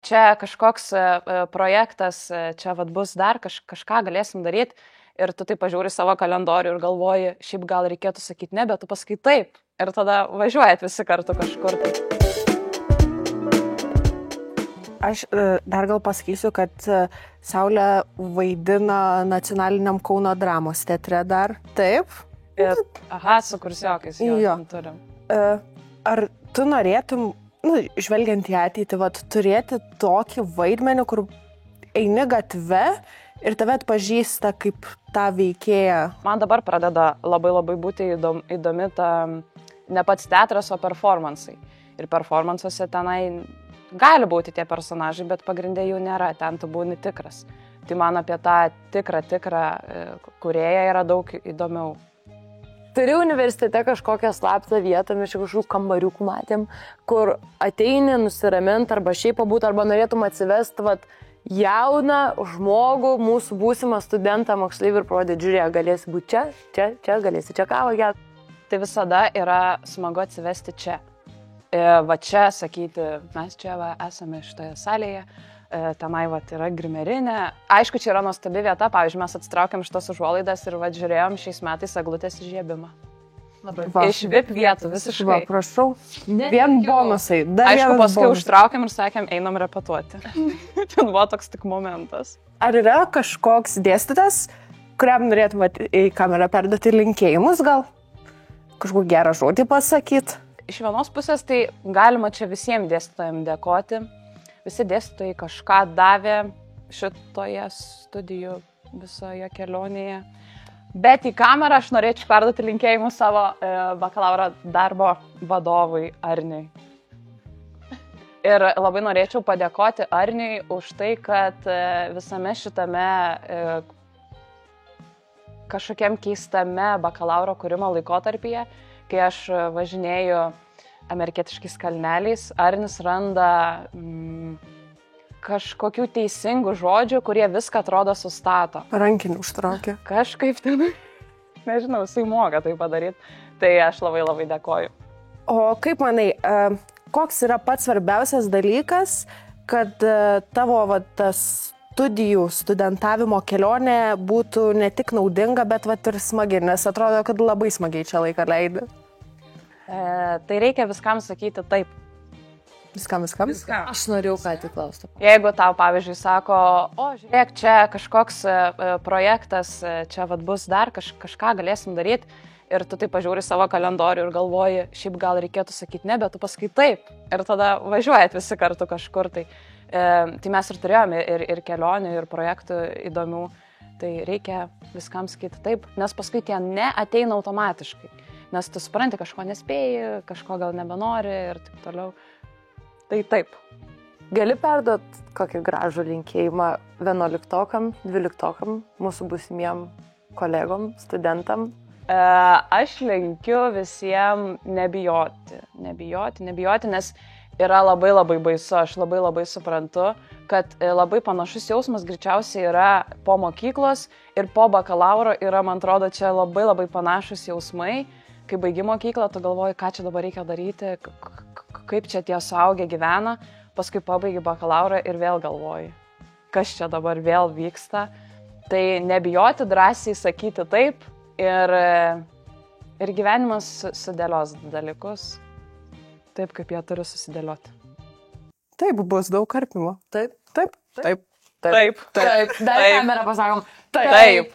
čia kažkoks projektas, čia vat bus dar kažką galėsim daryti. Ir tu tai pažiūri savo kalendorių ir galvoji, šiaip gal reikėtų sakyti ne, bet tu pasakai taip. Ir tada važiuojat visi kartu kažkur. Aš dar gal pasakysiu, kad Saulė vaidina nacionaliniam Kauno dramos teatre dar. Taip. Aha, su kursiokais jau turim. Ar tu norėtum, žvelgiant į ateitį, turėti tokį vaidmenį, kur eini gatve ir tave atpažįsta kaip tą veikėją? Man dabar pradeda labai būti įdomi ta ne pats teatras, o performansai. Ir performansuose tenai gali būti tie personažai, bet pagrindė jų nėra, ten tu būni tikras. Tai man apie tą tikrą kūrėją yra daug įdomiau. Turi universitete kažkokią slaptą vietą, mes kažkokių kambariukų matėm, kur ateini nusiramint arba šiaip pabūt, arba norėtum atsivesti jauną žmogų, mūsų būsimą studentą, moksleivį ir prodėti, žiūrėk, galėsi būti čia, galėsi čia kavą gerti. Tai visada yra smagu atsivesti čia. Va čia sakyti, mes čia esame šitoje salėje, tenai yra grimerinė. Aišku, čia yra nuostabi vieta, pavyzdžiui, mes atsitraukėm šitos užuolaidas ir žiūrėjom šiais metais eglutės įžiebimą. Iš VIP vietų visiškai. Va, prašau, vien bonusai. Aišku, paskui užtraukėm ir sakėm, einam repetuoti. Ten buvo toks tik momentas. Ar yra kažkoks dėstytas, kuriam norėtum į kamerą perduoti linkėjimus gal? Kažkokį gerą žodį pasakyti? Iš vienos pusės tai galima čia visiems dėstytojams dėkoti. Visi dėstytojai kažką davė šitoje studijų visoje kelionėje. Bet į kamerą aš norėčiau perduoti linkėjimus savo bakalauro darbo vadovui Arniui. Ir labai norėčiau padėkoti Arniui už tai, kad visame šitame kažkokiam keistame bakalauro kūrimo laikotarpyje, kai aš važinėju amerikietiškais kalneliais, Arnis randa kažkokių teisingų žodžių, kurie viską atrodo sustato. Rankinį užtraukė. Kažkaip ten, nežinau, jisai moka tai padaryti. Tai aš labai dėkoju. O kaip manai, koks yra pats svarbiausias dalykas, kad tavo tas studentavimo kelionė būtų ne tik naudinga, bet ir smagi, nes atrodo, kad labai smagiai čia laiką leidi. Tai reikia viskam sakyti taip. Viskam? Aš norėjau ką tik klausti. Jeigu tau, pavyzdžiui, sako, žiūrėk, čia kažkoks projektas, čia bus dar kažką galėsim daryti, ir tu tai pažiūri savo kalendorių ir galvoji, šiaip gal reikėtų sakyti ne, bet tu pasakai taip. Ir tada važiuojat visi kartu kažkur. Tai mes ir turėjome ir kelionių, ir projektų įdomių. Tai reikia viskam sakyti taip, nes paskui tie neateina automatiškai. Nes tu supranti, kažko nespėjai, kažko gal nebenori ir taip toliau. Tai taip. Gali perduoti kokį gražų linkėjimą 11-okam, 12-okam, mūsų būsimiem kolegom, studentam? Aš linkiu visiems nebijoti, nes yra labai baisu. Aš labai suprantu, kad labai panašus jausmas greičiausiai yra po mokyklos ir po bakalauro yra, man atrodo, čia labai panašus jausmai. Kai baigi mokyklą, tu galvoji, ką čia dabar reikia daryti, kaip čia tie suaugę gyvena, paskui pabaigi bakalaurą ir vėl galvoji, kas čia dabar vėl vyksta. Tai nebijoti, drąsiai sakyti taip ir gyvenimas sudėlios dalykus taip, kaip jie turi susidėlioti. Taip, bus daug karpimo. Taip. Taip. Dar kamerą pasakom. Taip.